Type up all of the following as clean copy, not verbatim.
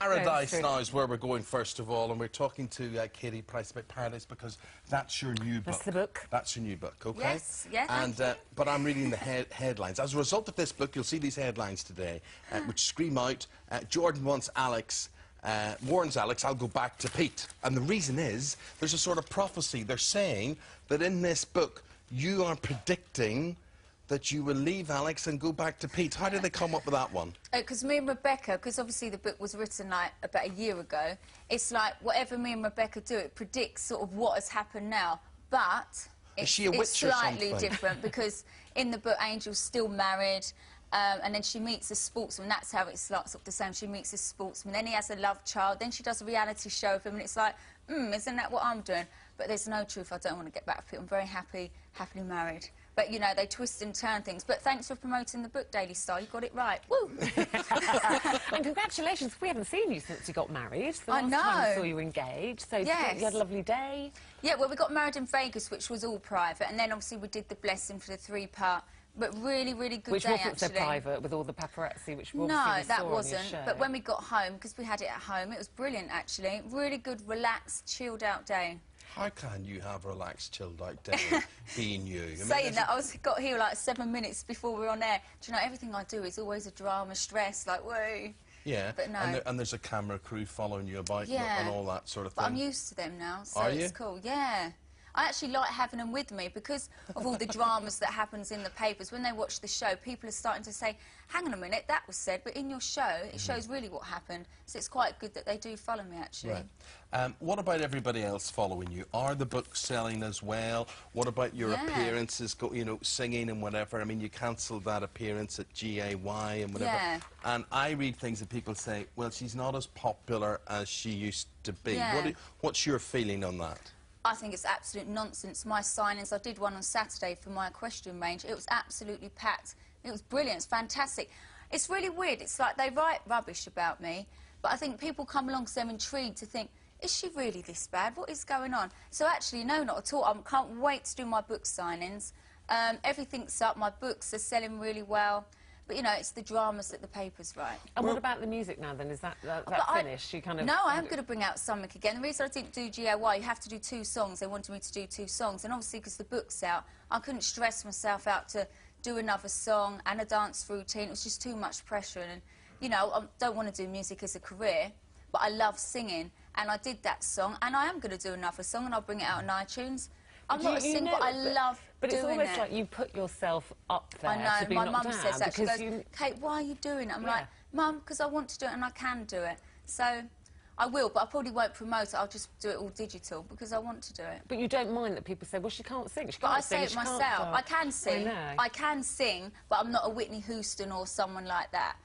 Paradise now is where we're going first of all, and we're talking to Katie Price about Paradise because that's your new book. That's the book. That's your new book, okay? Yes, yes. And but I'm reading the headlines. As a result of this book, you'll see these headlines today, which scream out: Jordan wants Alex. Warns Alex, I'll go back to Pete. And the reason is, there's a sort of prophecy. They're saying that in this book, you are predicting that you will leave Alex and go back to Pete. How did they come up with that one? Because me and Rebecca, because obviously the book was written like about a year ago, it's like whatever me and Rebecca do, it predicts sort of what has happened now. But it's slightly different because in the book, Angel's still married. And then she meets a sportsman. That's how it starts off the same. She meets a sportsman. Then he has a love child. Then she does a reality show of him, and it's like, isn't that what I'm doing? But there's no truth. I don't want to get back to Pete. I'm very happily married. But, you know, they twist and turn things. But thanks for promoting the book, Daily Star. You got it right. Woo! And congratulations. We haven't seen you since you got married. The I know. last time we saw you engaged. So yes. You had a lovely day. Yeah, well, we got married in Vegas, which was all private. And then, obviously, we did the blessing for the 3-part. But really, really good which day, wasn't actually. so private with all the paparazzi, which we no, obviously that saw wasn't. on your show. But when we got home, because we had it at home, it was brilliant, actually. Really good, relaxed, chilled-out day. How can you have a relaxed, chilled-out day being you? I mean, saying that, I got here like 7 minutes before we were on air. Do you know, everything I do is always a drama, stress, like, woo. Yeah, but no. And there's a camera crew following you about and all that sort of thing. But I'm used to them now, so Are you? It's cool. Yeah. I actually like having them with me because of all the dramas that happens in the papers. When they watch the show, people are starting to say, hang on a minute, that was said, but in your show, it shows really what happened. So it's quite good that they do follow me, actually. Right. What about everybody else following you? Are the books selling as well? What about your appearances, you know, singing and whatever? I mean, you cancelled that appearance at GAY and whatever. Yeah. And I read things that people say, well, she's not as popular as she used to be. Yeah. What's your feeling on that? I think it's absolute nonsense. My signings, I did one on Saturday for my equestrian range. It was absolutely packed. It was brilliant. It's fantastic. It's really weird. It's like they write rubbish about me, but I think people come along because they're intrigued to think, is she really this bad? What is going on? So actually, no, not at all. I can't wait to do my book signings. Everything's up. My books are selling really well. But, you know, it's the dramas that the papers write. And what about the music now, then? Is that finished? You kind of... No, I am going to bring out something again. The reason I didn't do GAY, you have to do 2 songs. They wanted me to do 2 songs. And obviously, because the book's out, I couldn't stress myself out to do another song and a dance routine. It was just too much pressure. And, you know, I don't want to do music as a career, but I love singing. And I did that song. And I am going to do another song, and I'll bring it out on iTunes. I'm not a singer, but I love doing it. But it's almost like you put yourself up there. I know, my mum says that. She goes, you... Kate, why are you doing it? I'm like, Mum, because I want to do it and I can do it. So I will, but I probably won't promote it. I'll just do it all digital because I want to do it. But you don't mind that people say, well, she can't sing. But I say it myself. I can sing. I can sing, but I'm not a Whitney Houston or someone like that.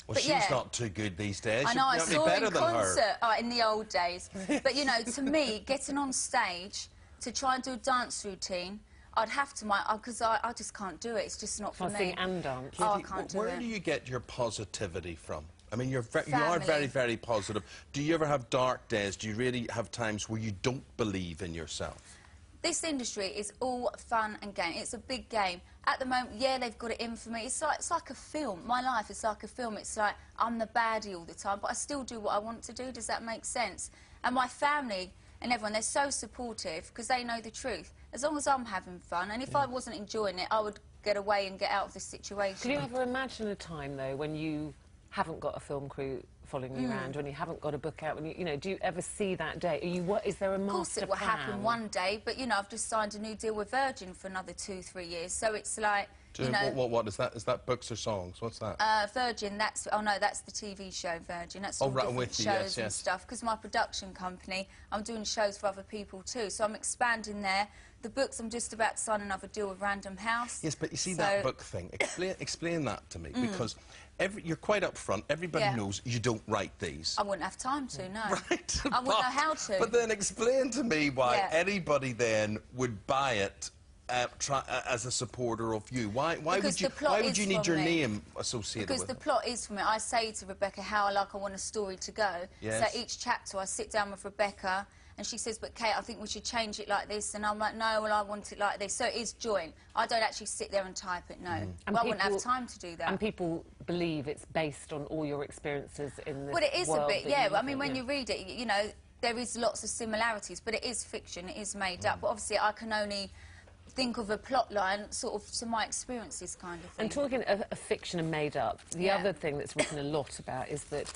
Well, she's not too good these days. I know, I saw her in concert in the old days. But, you know, to me, getting on stage to try and do a dance routine, I'd have to, because I just can't do it. It's just not for me. Sing and dance. Oh, I can't do it. Where do you get your positivity from? I mean, you are very, very positive. Do you ever have dark days? Do you really have times where you don't believe in yourself? This industry is all fun and game. It's a big game. At the moment, yeah, they've got it in for me. It's like a film. My life is like a film. It's like I'm the baddie all the time, but I still do what I want to do. Does that make sense? And my family and everyone, they're so supportive because they know the truth. As long as I'm having fun, and if I wasn't enjoying it, I would get away and get out of this situation. Can you ever imagine a time, though, when you haven't got a film crew following you around, when you haven't got a book out, when you know, do you ever see that day? Is there a master plan? Of course it will happen one day, but, you know, I've just signed a new deal with Virgin for another 2-3 years, so it's like... You know, what is that? Is that books or songs? What's that? Virgin, that's the TV show Virgin. That's all different shows and stuff. Because my production company, I'm doing shows for other people too. So I'm expanding there. The books, I'm just about to sign another deal with Random House. Yes, but you see that book thing. Explain that to me, because you're quite upfront. Everybody knows you don't write these. I wouldn't have time to, no. Right. I wouldn't know how to. But then explain to me why anybody then would buy it. As a supporter of you, why would you need your name associated with it? Because the plot is for me. I say to Rebecca how I want a story to go. Yes. So each chapter I sit down with Rebecca and she says, but Kate, I think we should change it like this. And I'm like, no, well, I want it like this. So it is joint. I don't actually sit there and type it, no. Well, I wouldn't have time to do that. And people believe it's based on all your experiences in this Well, it is a world bit, that yeah. you I mean, when in. you read it, you know, there is lots of similarities, but it is fiction, it is made up. But obviously, I can only think of a plot line sort of to my experiences kind of thing. And talking of fiction and made up, the other thing that's written a lot about is that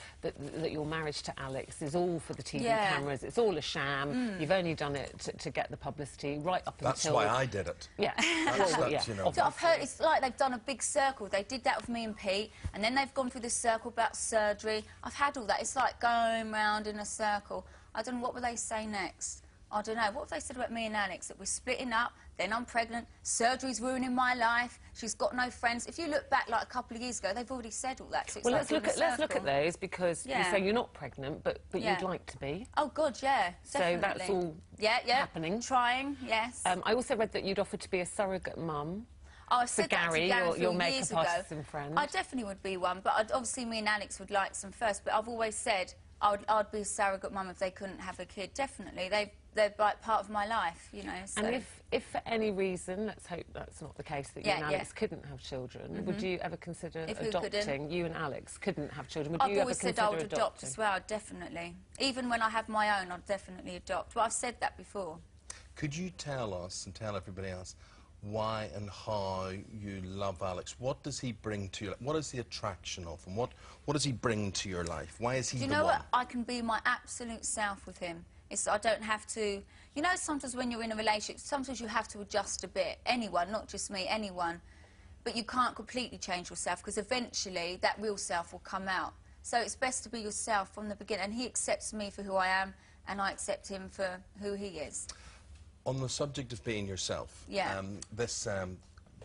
your marriage to Alex is all for the TV cameras, it's all a sham, you've only done it to get the publicity right up until... That's why I did it. Yeah. That's, you know. So I've heard it's like they've done a big circle. They did that with me and Pete, and then they've gone through the circle about surgery. I've had all that. It's like going round in a circle. I don't know, what will they say next? I don't know. What have they said about me and Alex? That we're splitting up, then I'm pregnant, surgery's ruining my life, she's got no friends. If you look back like a couple of years ago, they've already said all that. So it's well, like let's look at those, because you say you're not pregnant, but you'd like to be. Oh, God, yeah, definitely. So that's all happening. Trying, yes. I also read that you'd offered to be a surrogate mum. Oh, I said that to Gary your makeup years artist ago. and friend. I definitely would be one, but obviously me and Alex would like some first. But I've always said I'd be a surrogate mum if they couldn't have a kid. Definitely, they're like part of my life, you know. So. And if for any reason, let's hope that's not the case, that you and Alex couldn't have children, would you ever consider adopting? You and Alex couldn't have children. Would I've you always ever said I would consider adopt as well, definitely. Even when I have my own, I'd definitely adopt. But I've said that before. Could you tell us and tell everybody else why and how you love Alex? What does he bring to you? What is the attraction of him? What does he bring to your life? Why is he the one? Do you know what? I can be my absolute self with him. I don't have to... You know, sometimes when you're in a relationship, sometimes you have to adjust a bit. Anyone, not just me, anyone. But you can't completely change yourself, because eventually that real self will come out. So it's best to be yourself from the beginning. And he accepts me for who I am, and I accept him for who he is. On the subject of being yourself, this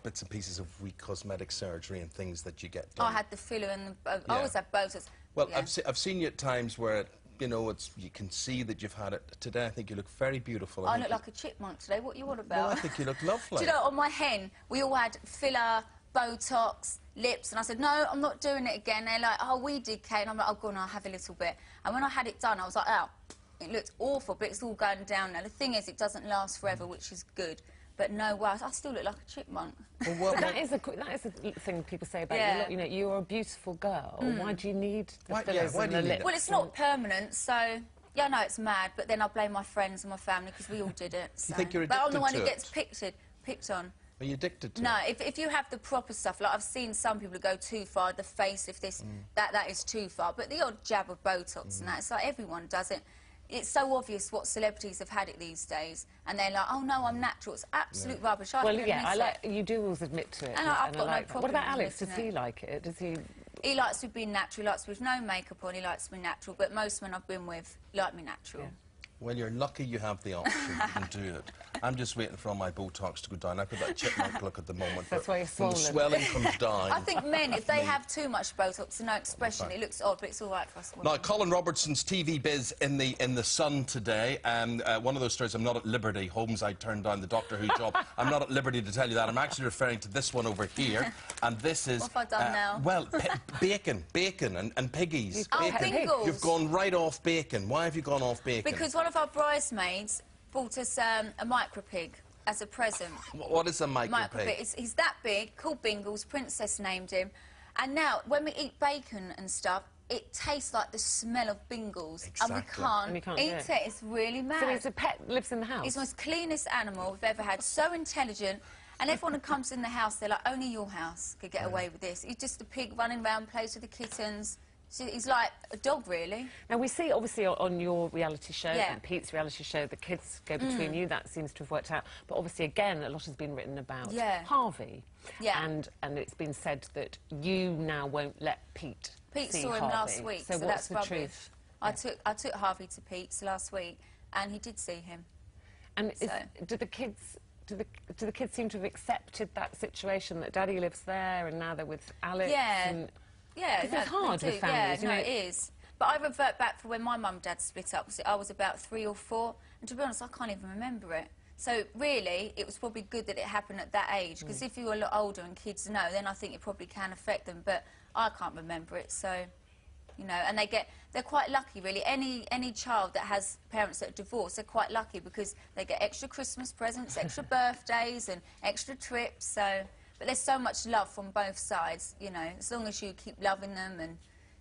bits and pieces of weak cosmetic surgery and things that you get done. I had the filler and I always have Botox. Well, I've seen you at times where, you know, you can see that you've had it. Today, I think you look very beautiful. I look like a chipmunk today. What are you on about? No, I think you look lovely. Do you know, on my hen, we all had filler, Botox, lips, and I said, no, I'm not doing it again. They're like, oh, we did, Kate. And I'm like, oh, go on, I'll have a little bit. And when I had it done, I was like, oh, it looked awful, but it's all going down now. The thing is, it doesn't last forever, which is good. But no, well, I still look like a chipmunk. Well, that is a thing people say about you. You know, you're a beautiful girl. Why do you need the fillers and the lips? Well, it's not permanent, so... Yeah, no, it's mad, but then I blame my friends and my family, because we all did it. So. You think you're addicted But I'm the one to who it? gets picked on. Are you addicted to it? No, if you have the proper stuff, like I've seen some people go too far, the face, if this, that is too far. But the odd jab of Botox and that, it's like everyone does it. It's so obvious what celebrities have had it these days, and they're like, oh no, I'm natural. It's absolute rubbish. You do always admit to it. And I've got no problem. What about Alex? Does he like it? Does he? He likes to be natural. He likes to with no makeup on. He likes to be natural. But most men I've been with like me natural. Yeah. Well, you're lucky you have the option. You can do it. I'm just waiting for all my Botox to go down. I've got that chipmunk look at the moment. That's why you're when swollen. the swelling comes down... I think men, if they have too much Botox and no expression, it looks odd, but it's all right for us women. Now, Colin Robertson's TV biz in the Sun today. One of those stories, I'm not at liberty. Holmes, I turned down the Doctor Who job. I'm not at liberty to tell you that. I'm actually referring to this one over here. And this is... What have I done now? Well, bacon and piggies. Oh, bacon. Pringles. You've gone right off bacon. Why have you gone off bacon? Because one of our bridesmaids bought us a micro pig as a present. What is a micro pig? He's that big, called Bingles, Princess named him. And now, when we eat bacon and stuff, it tastes like the smell of Bingles. Exactly. And we can't eat it. It's really mad. So he's a pet, lives in the house? He's the most cleanest animal we've ever had, so intelligent. And everyone who comes in the house, they're like, only your house could get away with this. He's just a pig running around, plays with the kittens. So he's like a dog, really. Now, we see, obviously, on your reality show, and Pete's reality show, the kids go between you. That seems to have worked out. But obviously, again, a lot has been written about Harvey. And it's been said that you now won't let Pete see saw him Harvey. last week, so what's that's the rubbish. truth? I took Harvey to Pete's last week, and he did see him. And do the kids seem to have accepted that situation, that Daddy lives there and now they're with Alex? Yeah, because it's hard with families. Yeah, no, it is. But I revert back for when my mum and dad split up. I was about 3 or 4, and to be honest, I can't even remember it. So really, it was probably good that it happened at that age, because if you're a lot older and kids know, then I think it probably can affect them. But I can't remember it, so you know. And they're quite lucky, really. Any child that has parents that are divorced, they're quite lucky because they get extra Christmas presents, extra birthdays, and extra trips. So. But there's so much love from both sides, you know, as long as you keep loving them and,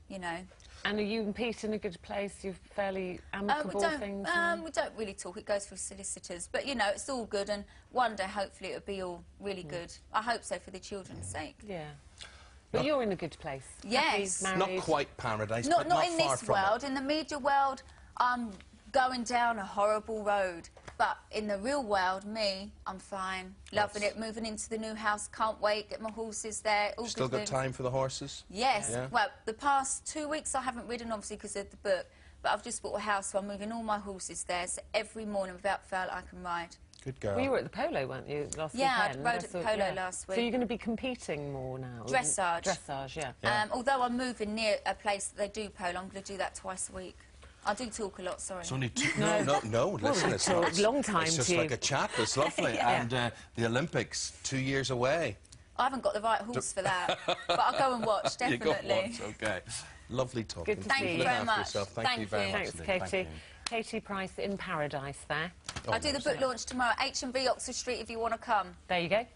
you know. And are you and Pete in a good place? You're fairly amicable, things? We don't really talk. It goes through solicitors. But, you know, it's all good, and one day, hopefully, it'll be all really good. I hope so, for the children's sake. Yeah. But you're in a good place. Yes. Happy, not quite paradise, not, but not in far this from world. it. In the media world, I'm going down a horrible road. But in the real world, I'm fine. Loving it, moving into the new house, can't wait, get my horses there. All Still got time for the horses? Yes. Yeah. Well, the past 2 weeks I haven't ridden, obviously, because of the book. But I've just bought a house, so I'm moving all my horses there. So every morning, without fail, I can ride. Good girl. Well, you were at the polo, weren't you, last weekend? Yeah, I rode at the polo last week. So you're going to be competing more now? Dressage. Dressage, yeah. Although I'm moving near a place that they do polo, I'm going to do that twice a week. I do talk a lot, sorry. It's only two... No, listen, it's not... long time It's just like a chat, it's lovely. Yeah. And the Olympics, 2 years away. I haven't got the right horse for that, but I'll go and watch, definitely. You go and watch, OK. Lovely talking. Good to Thank see you you. very much. Yourself. Thank you very much. Thanks, Katie. Thank you. Katie Price in Paradise there. I do the book launch tomorrow, H&B Oxford Street, if you want to come. There you go.